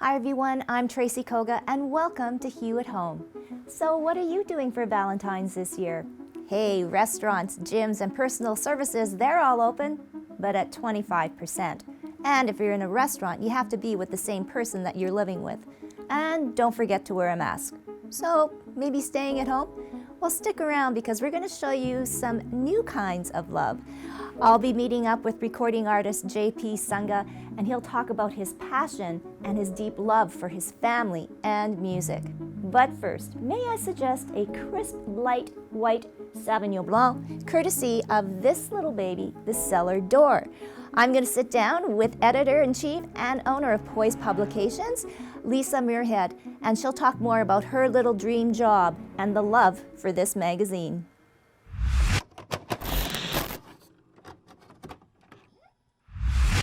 Hi everyone, I'm Tracy Koga and welcome to Hue at Home. So what are you doing for Valentine's this year? Hey, restaurants, gyms, and personal services, they're all open, but at 25%. And if you're in a restaurant, you have to be with the same person that you're living with. And don't forget to wear a mask. So maybe staying at home? Well, stick around because we're going to show you some new kinds of love. I'll be meeting up with recording artist JP Sunga, and he'll talk about his passion and his deep love for his family and music. But first, may I suggest a crisp, light, white Sauvignon Blanc, courtesy of this little baby, the Cellar Door. I'm going to sit down with editor-in-chief and owner of Poise Publications, Lisa Muirhead, and she'll talk more about her little dream job and the love for this magazine.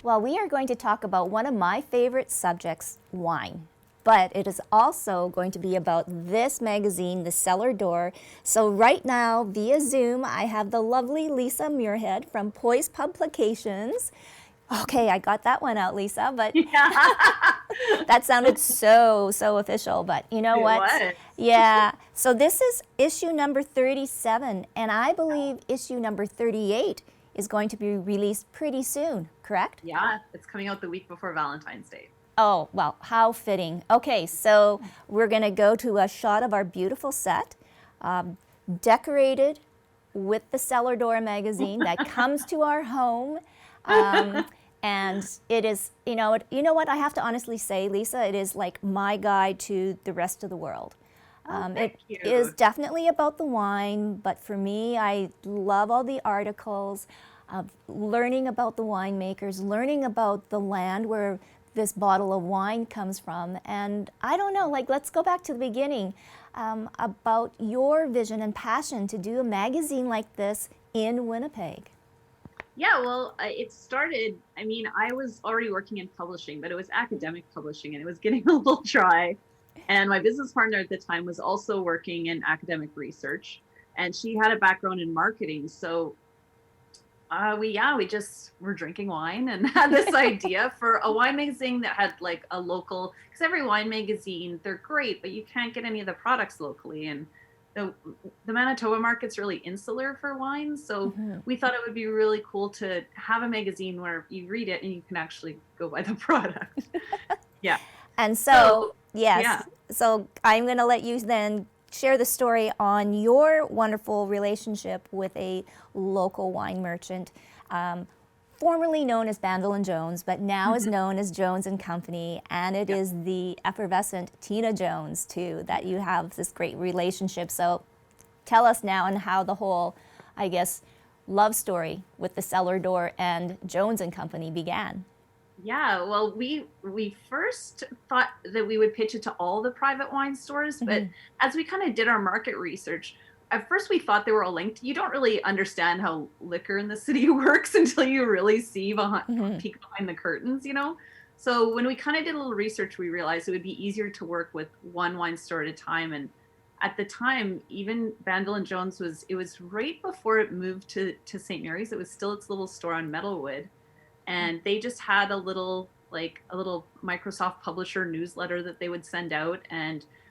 Well, we are going to talk about one of my favorite subjects, wine. But it is also going to be about this magazine, the Cellar Door. So right now, via Zoom, I have the lovely Lisa Muirhead from Poise Publications. Okay, I got that one out, Lisa, but that sounded so official, but you know what? Was. Yeah, so this is issue number 37, and I believe issue number 38 is going to be released pretty soon, correct? Yeah, it's coming out the week before Valentine's Day. Oh, well, how fitting. Okay, so we're going to go to a shot of our beautiful set, decorated with the Cellar Door magazine that comes to our home. And it is, you know what, I have to honestly say, Lisa, it is like my guide to the rest of the world. Thank you. It is definitely about the wine, but for me, I love all the articles of learning about the winemakers, learning about the land where this bottle of wine comes from. And I don't know, like, let's go back to the beginning about your vision and passion to do a magazine like this in Winnipeg. Yeah, well, it started, I was already working in publishing, but it was academic publishing and it was getting a little dry. And my business partner at the time was also working in academic research, and she had a background in marketing. So we just were drinking wine and had this idea for a wine magazine that had like a local, because every wine magazine, they're great, but you can't get any of the products locally. And the Manitoba market's really insular for wine. So we thought it would be really cool to have a magazine where you read it and you can actually go buy the product. Yeah. And so yes, yeah. So I'm going to let you then share the story on your wonderful relationship with a local wine merchant, formerly known as Bandel & Jones, but now is known as Jones & Company, and it is the effervescent Tina Jones, too, that you have this great relationship. So tell us now and how the whole, I guess, love story with the Cellar Door and Jones & Company began. Yeah, well, we first thought that we would pitch it to all the private wine stores, but as we kind of did our market research, at first we thought they were all linked. You don't really understand how liquor in the city works until you really see peek behind the curtains, you know? So when we kind of did a little research, we realized it would be easier to work with one wine store at a time. And at the time, even Bandel & Jones was right before it moved to St. Mary's. It was still its little store on Metalwood. And they just had a little Microsoft publisher newsletter that they would send out,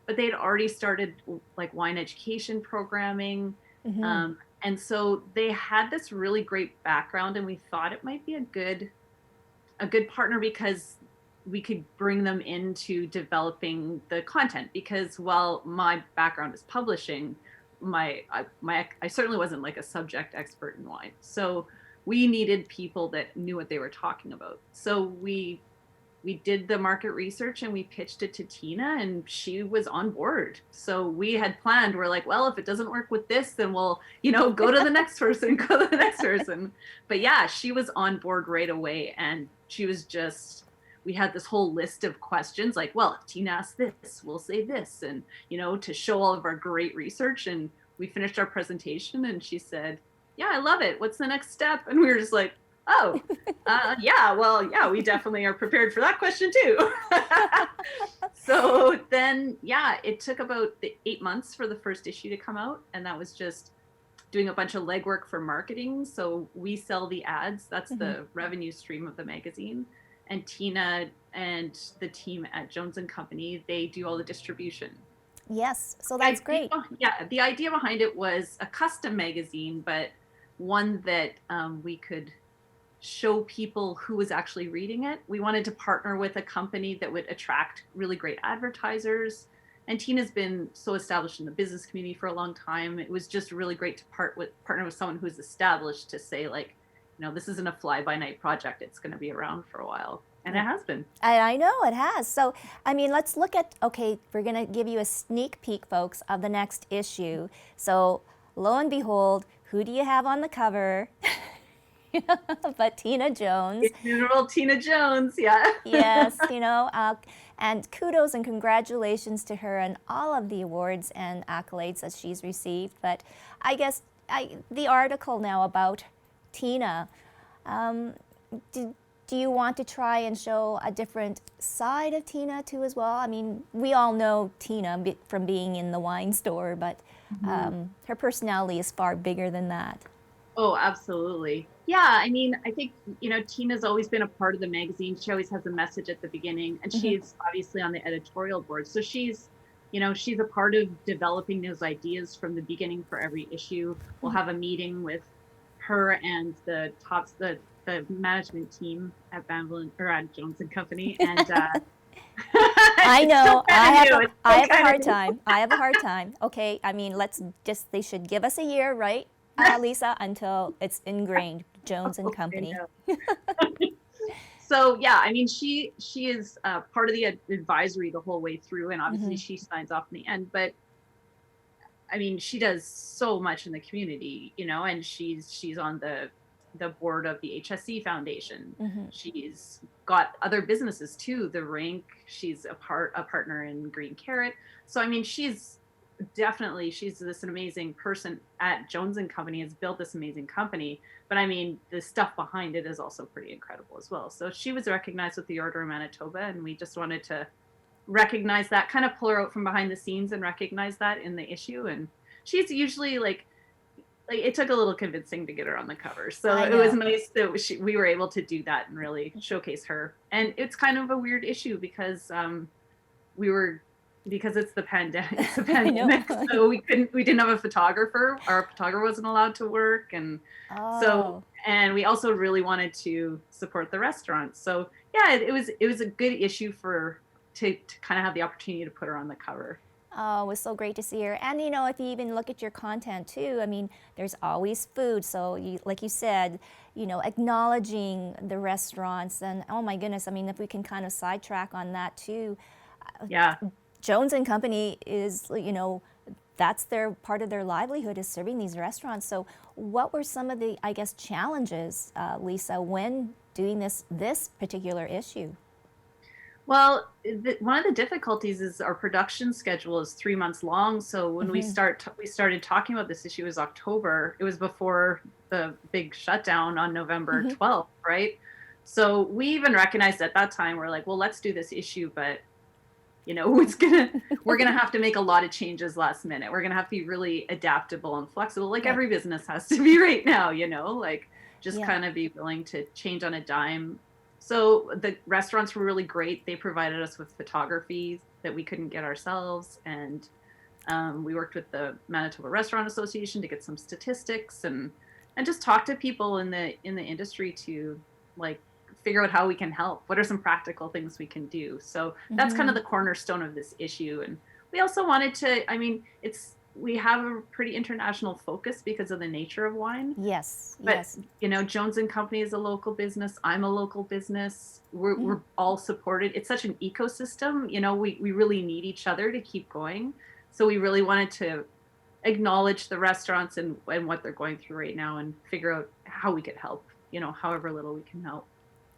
but they had already started like wine education programming. And so they had this really great background, and we thought it might be a good partner because we could bring them into developing the content, because while my background is publishing, I certainly wasn't like a subject expert in wine. So we needed people that knew what they were talking about. So we did the market research and we pitched it to Tina, and she was on board. So we had planned, we're like, well, if it doesn't work with this, then we'll, go to the next person, go to the next person. But yeah, she was on board right away. And she was we had this whole list of questions like, well, if Tina asks this, we'll say this, and, to show all of our great research. And we finished our presentation and she said, yeah, I love it. What's the next step? And we were just like, oh, yeah, we definitely are prepared for that question too. So then, yeah, it took about 8 months for the first issue to come out. And that was just doing a bunch of legwork for marketing. So we sell the ads. That's the revenue stream of the magazine. and Tina and the team at Jones and Company, they do all the distribution. Yes, so that's great. Yeah, the idea behind it was a custom magazine, but one that we could show people who was actually reading it. We wanted to partner with a company that would attract really great advertisers. And Tina's been so established in the business community for a long time. It was just really great to partner with someone who's established to say, like, this isn't a fly-by-night project. It's going to be around for a while. And it has been. I know it has. So, I mean, let's look at, okay, we're going to give you a sneak peek, folks, of the next issue. So, lo and behold, who do you have on the cover? But Tina Jones. General Tina Jones, yeah. Yes, and kudos and congratulations to her and all of the awards and accolades that she's received. But I guess the article now about Tina, do you want to try and show a different side of Tina too as well? I mean, we all know Tina from being in the wine store, but her personality is far bigger than that. Oh, absolutely. Yeah, I mean, I think, Tina's always been a part of the magazine. She always has a message at the beginning, and she's obviously on the editorial board. So she's a part of developing those ideas from the beginning for every issue. We'll have a meeting with her and the management team at Jones and Company, and I know I have a hard time. I have a hard time. Okay, I mean, they should give us a year, right, Lisa, until it's ingrained. Jones and Company. So yeah, I mean, she is part of the advisory the whole way through, and obviously she signs off in the end. But I mean, she does so much in the community, and she's on the board of the HSC Foundation. She's got other businesses too, the Rink. She's a partner in Green Carrot. So I mean, she's this amazing person at Jones and Company, has built this amazing company. But I mean, the stuff behind it is also pretty incredible as well. So she was recognized with the Order of Manitoba, and we just wanted to recognize that, kind of pull her out from behind the scenes and recognize that in the issue. And she's usually like it took a little convincing to get her on the cover. So it was nice that we were able to do that and really showcase her. And it's kind of a weird issue because because it's the pandemic, so we didn't have a photographer. Our photographer wasn't allowed to work, and and we also really wanted to support the restaurants. So yeah, it was a good issue to kind of have the opportunity to put her on the cover. Oh, it was so great to see her. And if you even look at your content too, I mean, there's always food. So like you said, acknowledging the restaurants, and oh my goodness, I mean, if we can kind of sidetrack on that too. Yeah. Jones and Company is, that's their part of their livelihood, is serving these restaurants. So what were some of the, I guess, challenges, Lisa, when doing this particular issue? Well, one of the difficulties is our production schedule is 3 months long. So when we started talking about this issue, was October. It was before the big shutdown on November 12th, right? So we even recognized at that time, we're like, well, let's do this issue, but we're gonna have to make a lot of changes last minute. We're gonna have to be really adaptable and flexible, like every business has to be right now, kind of be willing to change on a dime. So the restaurants were really great. They provided us with photography that we couldn't get ourselves, and we worked with the Manitoba Restaurant Association to get some statistics and just talk to people in the industry to figure out how we can help. What are some practical things we can do? So that's kind of the cornerstone of this issue. And we also wanted to, we have a pretty international focus because of the nature of wine. Yes. But, Jones and Company is a local business. I'm a local business. We're all supported. It's such an ecosystem. We really need each other to keep going. So we really wanted to acknowledge the restaurants and what they're going through right now and figure out how we could help, however little we can help.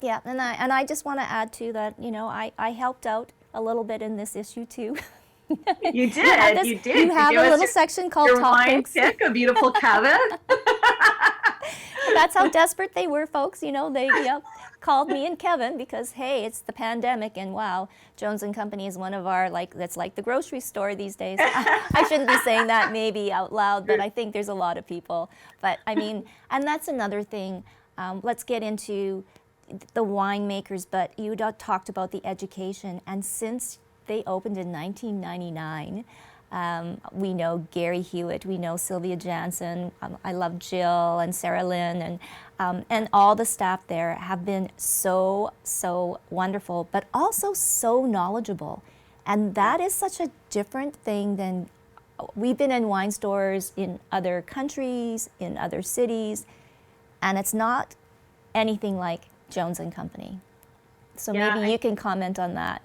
Yeah, and I just want to add to that, I helped out a little bit in this issue too. You did. You did. You have a little section called your Topics. Wine pick, a beautiful cava. That's how desperate they were, folks. They called me and Kevin because, hey, it's the pandemic, and wow, Jones and Company is one of our, that's like the grocery store these days. I shouldn't be saying that maybe out loud, but I think there's a lot of people. But I mean, and that's another thing. Let's get into the winemakers, but you talked about the education. And since they opened in 1999, we know Gary Hewitt, we know Sylvia Jansen, I love Jill and Sarah Lynn, and all the staff there have been so wonderful, but also so knowledgeable. And that is such a different thing than, we've been in wine stores in other countries, in other cities, and it's not anything like Jones and Company. So maybe you can comment on that.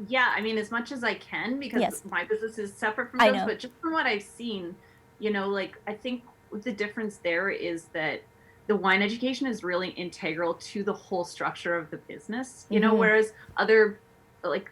Yeah, I mean, as much as I can, because my business is separate from Jones, but just from what I've seen, you know, like, I think the difference there is that the wine education is really integral to the whole structure of the business, you know, whereas other, like,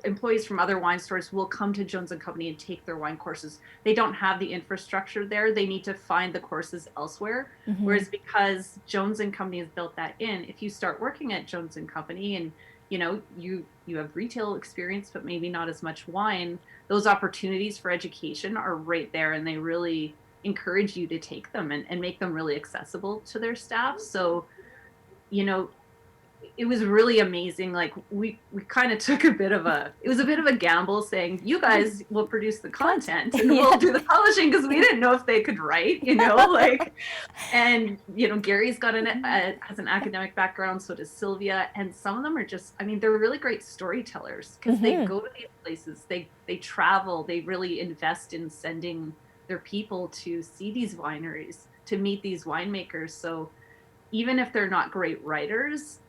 employees from other wine stores will come to Jones and Company and take their wine courses. They don't have the infrastructure there. They need to find the courses elsewhere. Whereas because Jones and Company has built that in, if you start working at Jones and Company and, you know, you have retail experience, but maybe not as much wine, those opportunities for education are right there, and they really encourage you to take them and make them really accessible to their staff. So, you know, it was really amazing. Like, we kind of took it was a bit of a gamble, saying, you guys will produce the content and we'll do the publishing, because we didn't know if they could write, you know, like, and, you know, Gary's got has an academic background, so does Sylvia, and some of them are just, I mean, they're really great storytellers, because they go to these places, they travel, they really invest in sending their people to see these wineries, to meet these winemakers. So even if they're not great writers,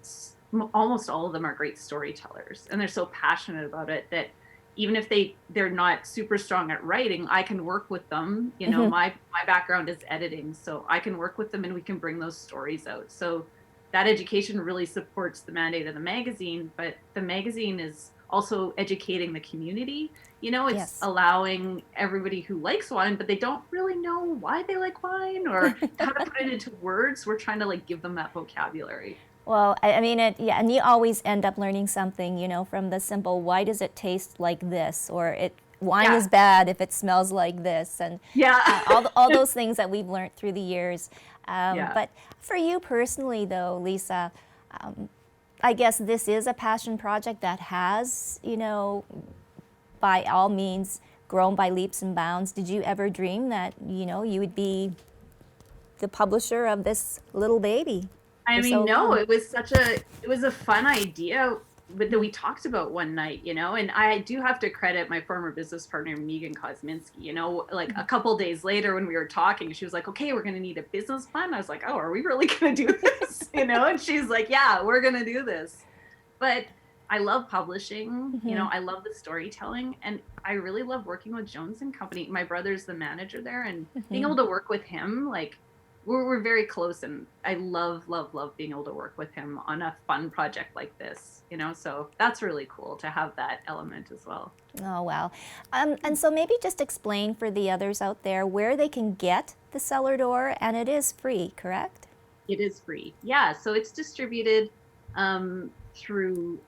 almost all of them are great storytellers, and they're so passionate about it that even if they're not super strong at writing, I can work with them. You know, my background is editing, so I can work with them and we can bring those stories out. So that education really supports the mandate of the magazine, but the magazine is also educating the community. You know, it's allowing everybody who likes wine, but they don't really know why they like wine or how to put it into words. We're trying to, like, give them that vocabulary. Well, I mean, and you always end up learning something, you know, from the simple, why does it taste like this? Or wine is bad if it smells like this. And all those things that we've learned through the years. But for you personally, though, Lisa, I guess this is a passion project that has, you know, by all means, grown by leaps and bounds. Did you ever dream that, you know, you would be the publisher of this little baby? I mean, no, it was a fun idea that we talked about one night, you know, and I do have to credit my former business partner, Megan Kosminski, you know, like a couple days later when we were talking, she was like, okay, we're going to need a business plan. I was like, oh, are we really going to do this? You know, and she's like, yeah, we're going to do this. But I love publishing, you know, I love the storytelling, and I really love working with Jones and Company. My brother's the manager there, and being able to work with him, like, we're very close, and I love being able to work with him on a fun project like this, you know, so that's really cool to have that element as well. Oh, wow. And so maybe just explain for the others out there where they can get the Cellar Door, and it is free, correct? It is free. Yeah, so it's distributed through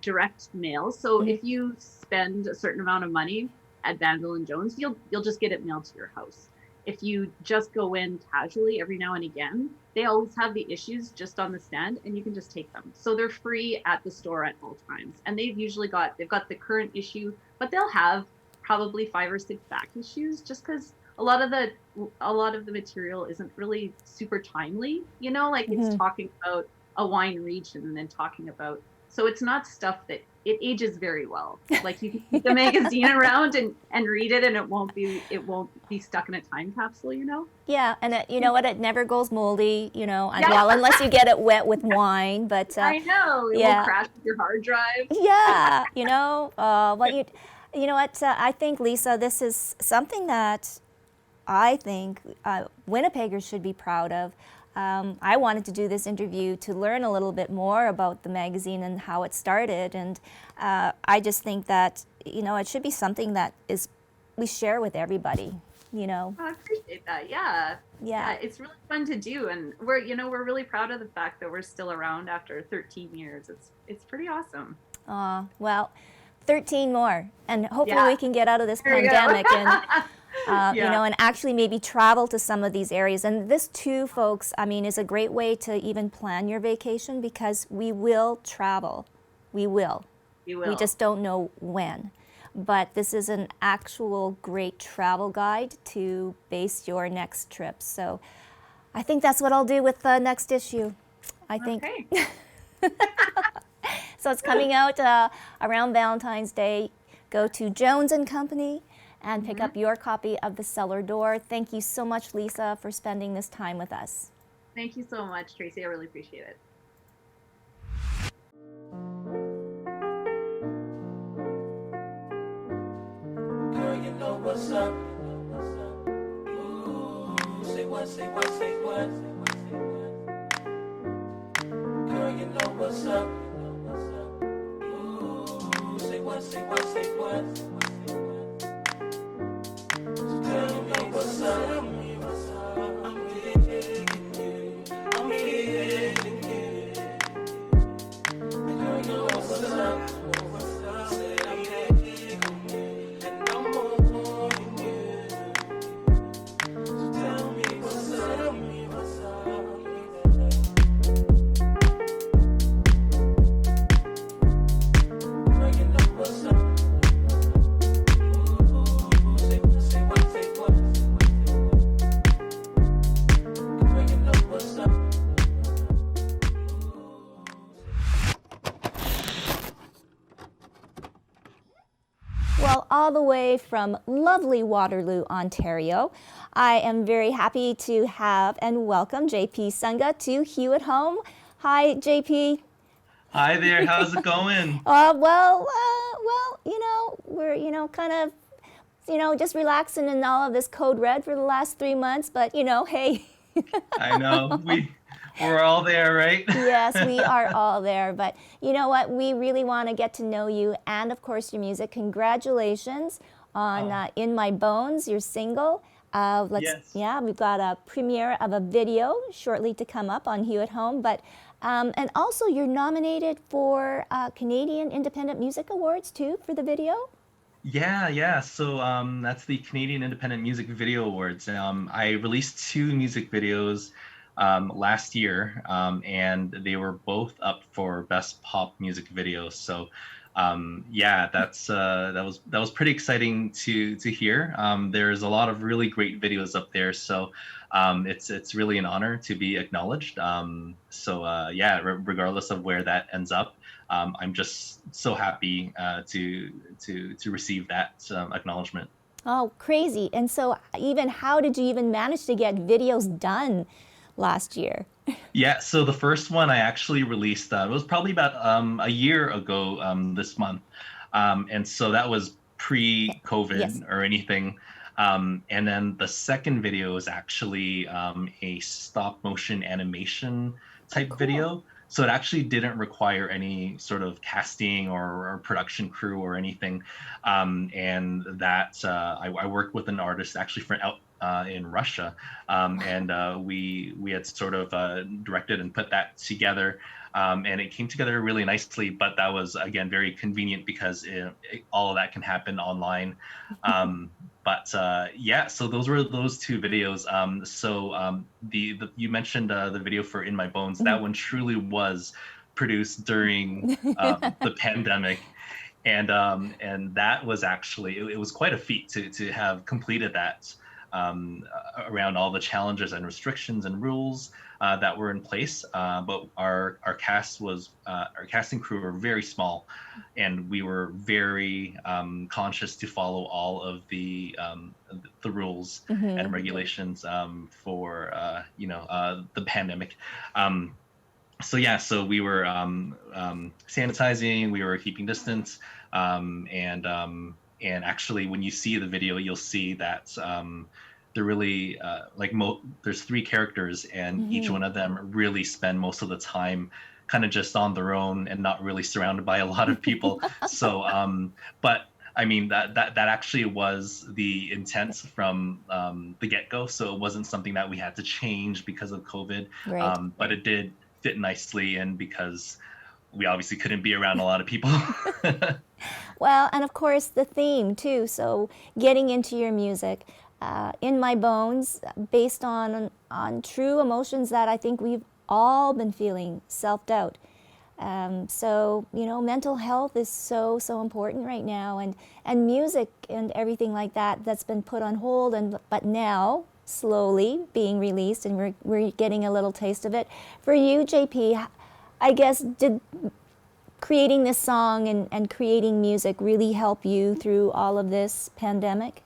direct mail. So if you spend a certain amount of money at Vanville and Jones, you'll just get it mailed to your house. If you just go in casually every now and again, they always have the issues just on the stand, and you can just take them. So they're free at the store at all times. And they've got the current issue, but they'll have probably 5 or 6 back issues, just because a lot of the material isn't really super timely, you know, like it's talking about a wine region and then talking about, so it's not stuff that it ages very well. Like, you can keep the magazine around and read it, and it won't be stuck in a time capsule, you know? Yeah, and you know what? It never goes moldy, you know, well, unless you get it wet with wine. But I know, it will crash with your hard drive. Yeah, you know, well, you know what? I think, Lisa, this is something that I think Winnipeggers should be proud of. I wanted to do this interview to learn a little bit more about the magazine and how it started, and I just think that, you know, it should be something that we share with everybody, you know. I appreciate that. Yeah, it's really fun to do, and we're really proud of the fact that we're still around after 13 years. It's pretty awesome. Well, 13 more, and hopefully we can get out of this pandemic and Yeah. and actually maybe travel to some of these areas. And this too, folks, I mean, is a great way to even plan your vacation because we will travel. We will. You We will. just don't know when. But this is an actual great travel guide to base your next trip. So I think that's what I'll do with the next issue. I think. Okay. So it's coming out around Valentine's Day. Go to Jones and Company and pick up your copy of The Cellar Door. Thank you so much, Lisa, for spending this time with us. Thank you so much, Tracy. I really appreciate it. Girl, you know what's up. Ooh, say what, say what, say what. Girl, you know what's up. Ooh, say what, say what, say what. So tell me what's up. I'm digging you. I'm feeling you. Girl, you know what's up. Say I'm digging you. And I'm more than you. So tell me what's up. Girl, you know what's up. Ooh, say what, say what, say what. Girl, you know what's up. Well, all the way from lovely Waterloo, Ontario, I am very happy to have and welcome JP Sunga to Hue at Home. Hi, JP. Hi there, how's it going? Well, we're, kind of, just relaxing in all of this code red for the last 3 months, but, hey. I know, we're all there, right? Yes, we are all there. But you know what? We really want to get to know you and, of course, your music. Congratulations on In My Bones, your single. Yes. Yeah, we've got a premiere of a video shortly to come up on Hue at Home. But and also, you're nominated for Canadian Independent Music Awards too for the video. Yeah. So that's the Canadian Independent Music Video Awards. I released 2 music videos last year, and they were both up for Best Pop Music Video. So that was pretty exciting to hear. There's a lot of really great videos up there, so it's really an honor to be acknowledged. Regardless of where that ends up, I'm just so happy to receive that acknowledgement. Oh, crazy! And so, how did you even manage to get videos done last year? Yeah, so the first one I actually released it was probably about a year ago this month, and so that was pre-COVID Yes. or anything. And then the second video is actually a stop motion animation type Cool. video. So it actually didn't require any sort of casting or production crew or anything. And that I worked with an artist actually in Russia, and we had sort of directed and put that together, and it came together really nicely. But that was again very convenient because all of that can happen online. So those were those 2 videos. You mentioned the video for In My Bones. That one truly was produced during the pandemic. And that was actually, it was quite a feat to have completed that around all the challenges and restrictions and rules that were in place. But our casting crew were very small, and we were very conscious to follow all of the rules and regulations for the pandemic. So we were sanitizing, we were keeping distance, and actually, when you see the video, you'll see that they're really there's 3 characters, and each one of them really spend most of the time kind of just on their own and not really surrounded by a lot of people. So, but I mean that actually was the intent from the get-go. So it wasn't something that we had to change because of COVID, Right. but it did fit nicely, and because we obviously couldn't be around a lot of people. Well, and of course the theme too. So getting into your music, In My Bones, based on true emotions that I think we've all been feeling, self-doubt. So, mental health is so important right now, and music and everything like that that's been put on hold, but now slowly being released, and we're getting a little taste of it. For you, JP, I guess, did creating this song and creating music really help you through all of this pandemic?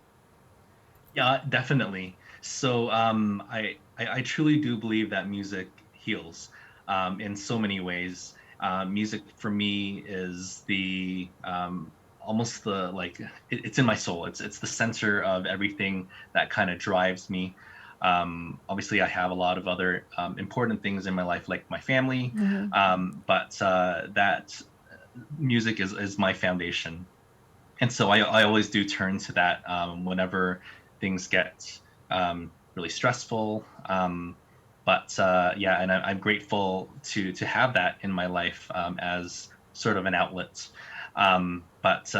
Yeah, definitely. So I truly do believe that music heals in so many ways. Music for me is the almost the like it's in my soul. It's the center of everything that kind of drives me. Obviously, I have a lot of other important things in my life, like my family, but that music is my foundation. And so I always do turn to that whenever things get really stressful. But yeah, and I'm grateful to have that in my life as sort of an outlet. But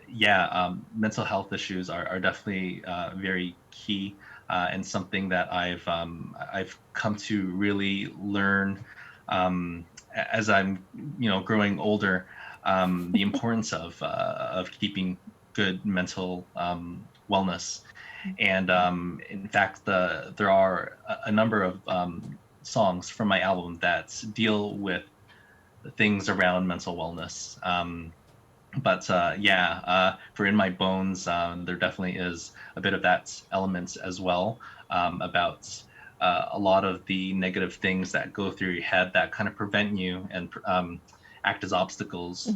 yeah, mental health issues are definitely very key and something that I've come to really learn as I'm growing older, the importance of keeping good mental wellness. And in fact, there are a number of songs from my album that deal with things around mental wellness. But yeah, for In My Bones, there definitely is a bit of that element as well, about a lot of the negative things that go through your head that kind of prevent you and act as obstacles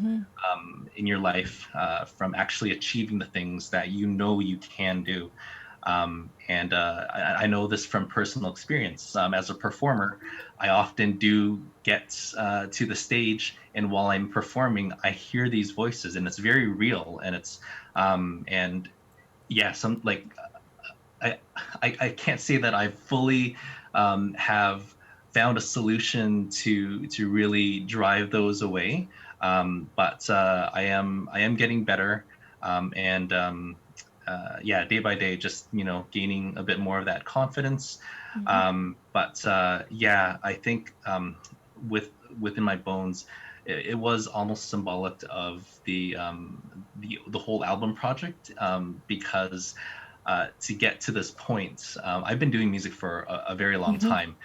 in your life from actually achieving the things that you can do. And I know this from personal experience. As a performer, I often do get to the stage, and while I'm performing, I hear these voices, and it's very real. And it's and yeah, some like I, I can't say that I fully have found a solution to really drive those away, but I am getting better, and yeah, day by day, just gaining a bit more of that confidence. But yeah, I think within my bones, it was almost symbolic of the whole album project, because to get to this point, I've been doing music for a very long time,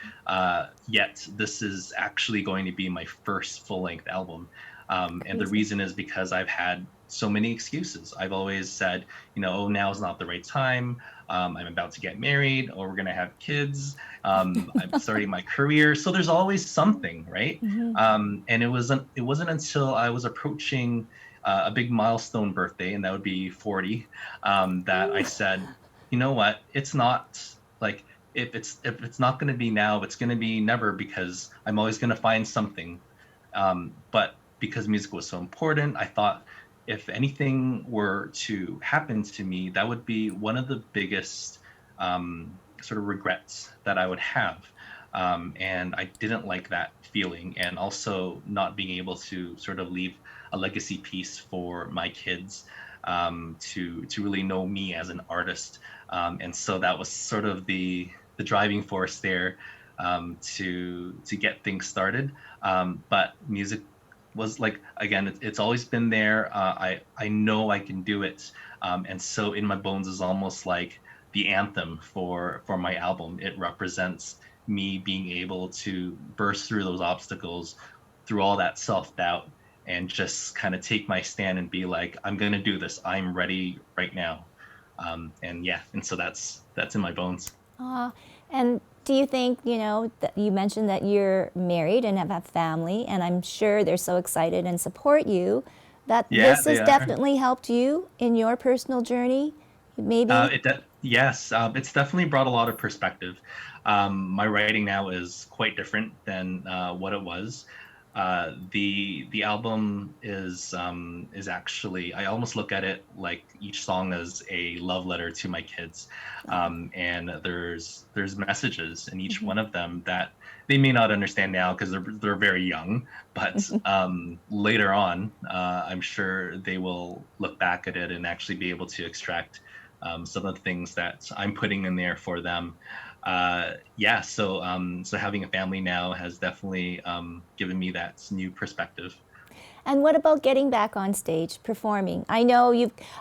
yet this is actually going to be my first full-length album. And the reason is because I've had so many excuses. I've always said, oh, now's not the right time. I'm about to get married, or we're going to have kids. I'm starting my career. So there's always something, right? And it wasn't until I was approaching a big milestone birthday, and that would be 40, that I said, you know what? It's not like, if it's not going to be now, it's going to be never, because I'm always going to find something. But because music was so important, I thought if anything were to happen to me, that would be one of the biggest sort of regrets that I would have. And I didn't like that feeling, and also not being able to sort of leave a legacy piece for my kids, to really know me as an artist. And so that was sort of the driving force there, to get things started. But music was like, again, it's always been there. I know I can do it, and so In My Bones is almost like the anthem for my album. It represents me being able to burst through those obstacles, through all that self-doubt, and just kind of take my stand and be like, I'm gonna do this. I'm ready right now. And yeah, and so that's In My Bones. And do you think, that you mentioned that you're married and have a family, and I'm sure they're so excited and support you, that Yeah, this they has are. definitely helped you in your personal journey? Maybe? Yes, it's definitely brought a lot of perspective. My writing now is quite different than what it was. The album is actually, I almost look at it like each song as a love letter to my kids, and there's messages in each one of them that they may not understand now because they're very young, but later on, I'm sure they will look back at it and actually be able to extract some of the things that I'm putting in there for them. So having a family now has definitely given me that new perspective. And what about getting back on stage, performing? I know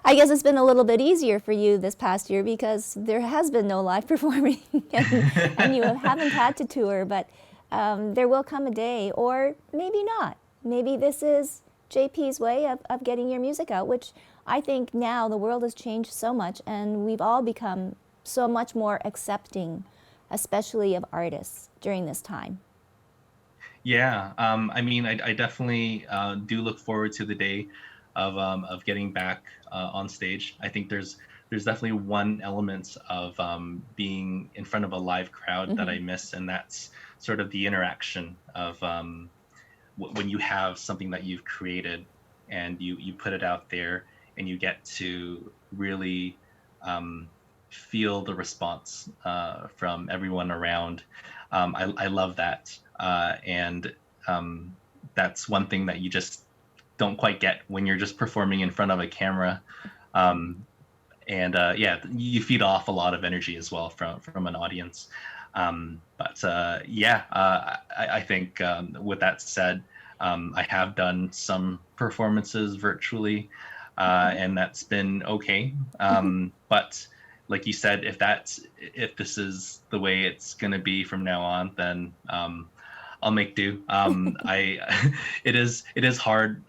I guess it's been a little bit easier for you this past year because there has been no live performing and you haven't had to tour, but there will come a day, or maybe not. Maybe this is JP's way of getting your music out, which I think now the world has changed so much and we've all become so much more accepting, especially of artists during this time. Yeah, I definitely do look forward to the day of getting back on stage. I think there's definitely one element of being in front of a live crowd that I miss, and that's sort of the interaction of when you have something that you've created and you put it out there and you get to really feel the response from everyone around. I love that. And that's one thing that you just don't quite get when you're just performing in front of a camera. You feed off a lot of energy as well from an audience. I think with that said, I have done some performances virtually, and that's been okay. But like you said, if this is the way it's going to be from now on, then I'll make do. It is hard,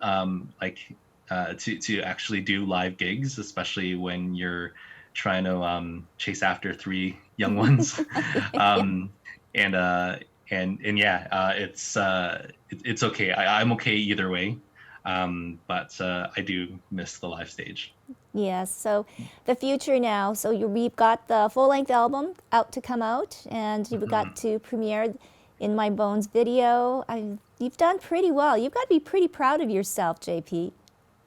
to actually do live gigs, especially when you're trying to chase after 3 young ones. It's okay. I'm okay either way. But I do miss the live stage. Yes, so the future now, so we've got the full-length album out to come out, and you've got to premiere In My Bones video. You've done pretty well. You've got to be pretty proud of yourself, JP.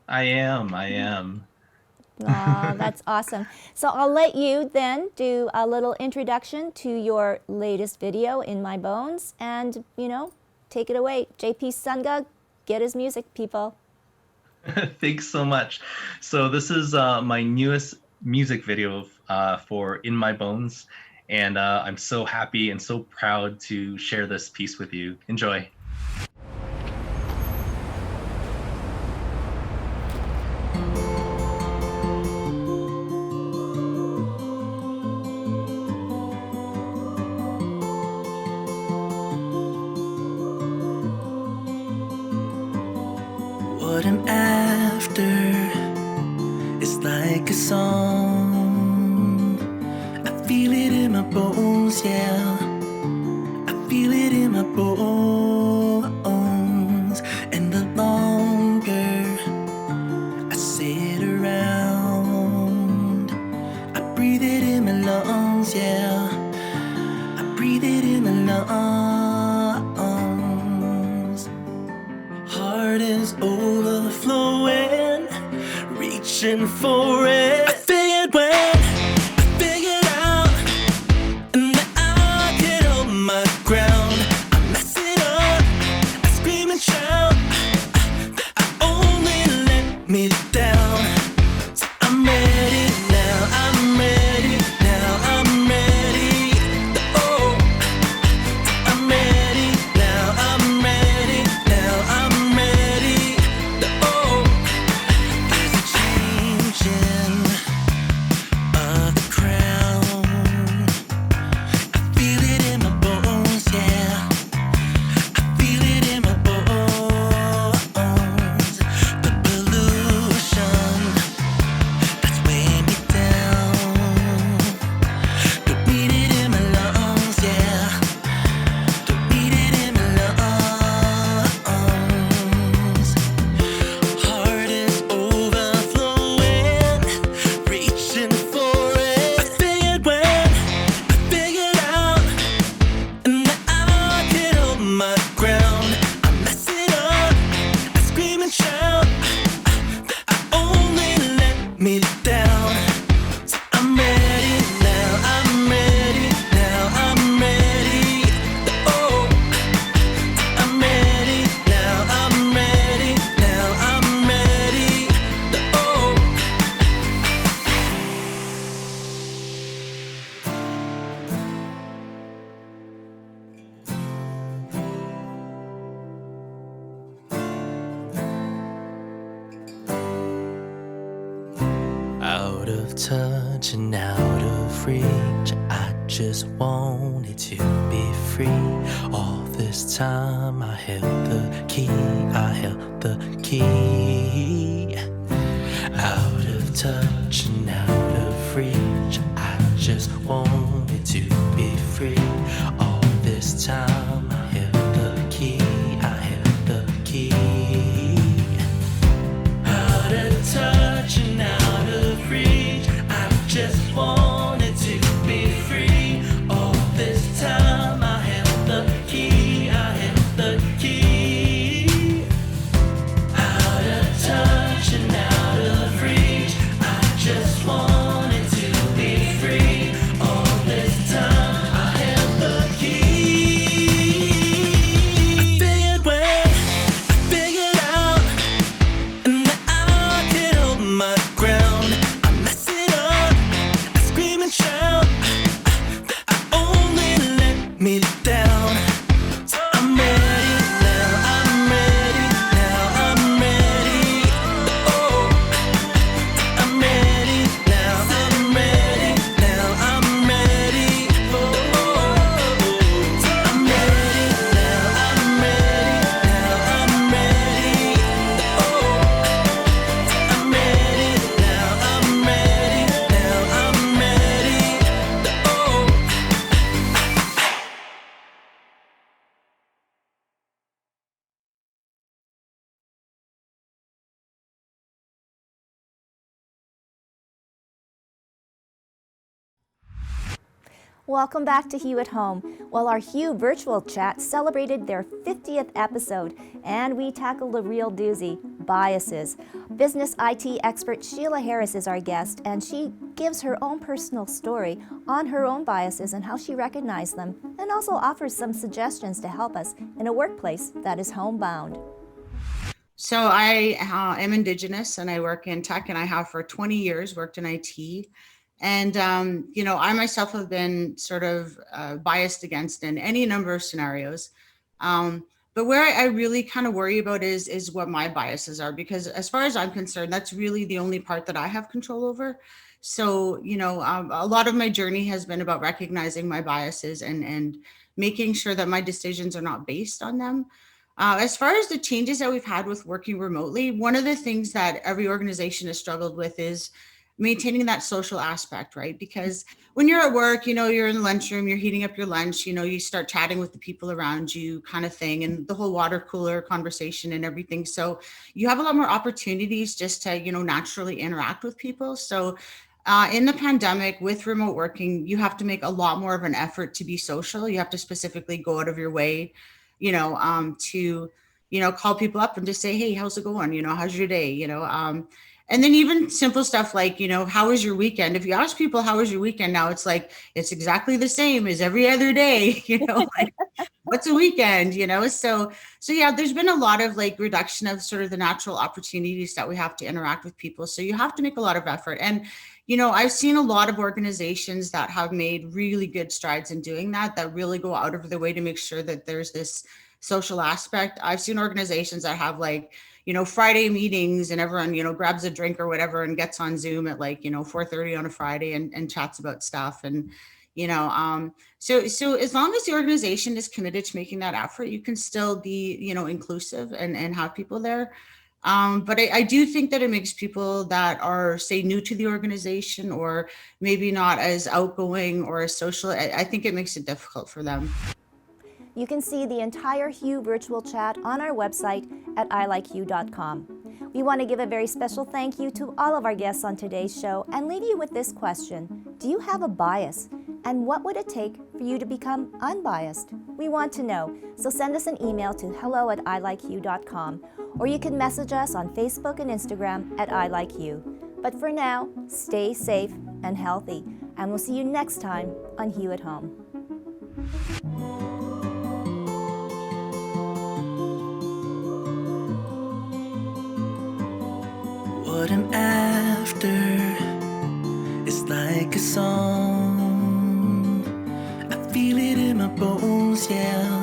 I am. Aw, that's awesome. So I'll let you then do a little introduction to your latest video, In My Bones, and, take it away. JP Sunga, get his music, people. Thanks so much. So this is my newest music video for In My Bones, and I'm so happy and so proud to share this piece with you. Enjoy. What I'm after is like a song. I feel it in my bones, yeah. I feel it in my bones. And the longer I sit around, I breathe it in my lungs, yeah. I breathe it in my lungs. Heart is overflowing, reaching for it. I figured when I figured out, and that I get on my ground, I mess it up, I scream and shout, I only let me down. So I'm ready now, I'm ready now, I'm ready. Oh, I'm ready now, I'm ready now, I'm ready. Oh, there's a change in Out of touch and out of reach, I just wanted to be free. All this time I held the key, I held the key. Out of touch and out of reach, I just wanted to be free. All this time I held the key, I held the key. Out of touch and out of reach, I just wanted to be free. All this time I held the key, I held the key. Out of touch and out of reach, I just wanted to be free. All this time I held the key. I figured when I figured out, and that I could hold my ground. I mess it up, I scream and shout, I only let me down. So I'm ready now, I'm ready now, I'm ready. Oh, I'm ready now, I'm ready now, I'm ready. Oh, so I'm ready now, I'm ready now, I'm ready. Oh, I'm ready now, I'm ready now, I'm ready. Oh. Welcome back to Hue at Home. Well, our Hue virtual chat celebrated their 50th episode, and we tackled a real doozy, biases. Business IT expert Sheila Harris is our guest, and she gives her own personal story on her own biases and how she recognized them, and also offers some suggestions to help us in a workplace that is homebound. So I am Indigenous and I work in tech, and I have for 20 years worked in IT. And, I myself have been sort of biased against in any number of scenarios. But where I really kind of worry about is what my biases are, because as far as I'm concerned, that's really the only part that I have control over. So, a lot of my journey has been about recognizing my biases and making sure that my decisions are not based on them. As far as the changes that we've had with working remotely, one of the things that every organization has struggled with is maintaining that social aspect, right? Because when you're at work, you're in the lunchroom, you're heating up your lunch, you start chatting with the people around you kind of thing, and the whole water cooler conversation and everything. So you have a lot more opportunities just to, naturally interact with people. So in the pandemic with remote working, you have to make a lot more of an effort to be social. You have to specifically go out of your way, to, call people up and just say, hey, how's it going? How's your day? And then even simple stuff like, how was your weekend? If you ask people, how was your weekend? Now it's like, it's exactly the same as every other day, like what's a weekend, So yeah, there's been a lot of like reduction of sort of the natural opportunities that we have to interact with people. So you have to make a lot of effort. And, I've seen a lot of organizations that have made really good strides in doing that really go out of their way to make sure that there's this social aspect. I've seen organizations that have like, Friday meetings and everyone, grabs a drink or whatever and gets on Zoom at like, 4:30 on a Friday and chats about stuff. And, so as long as the organization is committed to making that effort, you can still be, inclusive and have people there. But I do think that it makes people that are, say, new to the organization or maybe not as outgoing or as social, I think it makes it difficult for them. You can see the entire Hue virtual chat on our website at ilikehue.com. We want to give a very special thank you to all of our guests on today's show and leave you with this question. Do you have a bias? And what would it take for you to become unbiased? We want to know, so send us an email to hello@ilikehue.com, or you can message us on Facebook and Instagram at iLikeHue. But for now, stay safe and healthy, and we'll see you next time on Hue at Home. What I'm after is like a song. I feel it in my bones, yeah.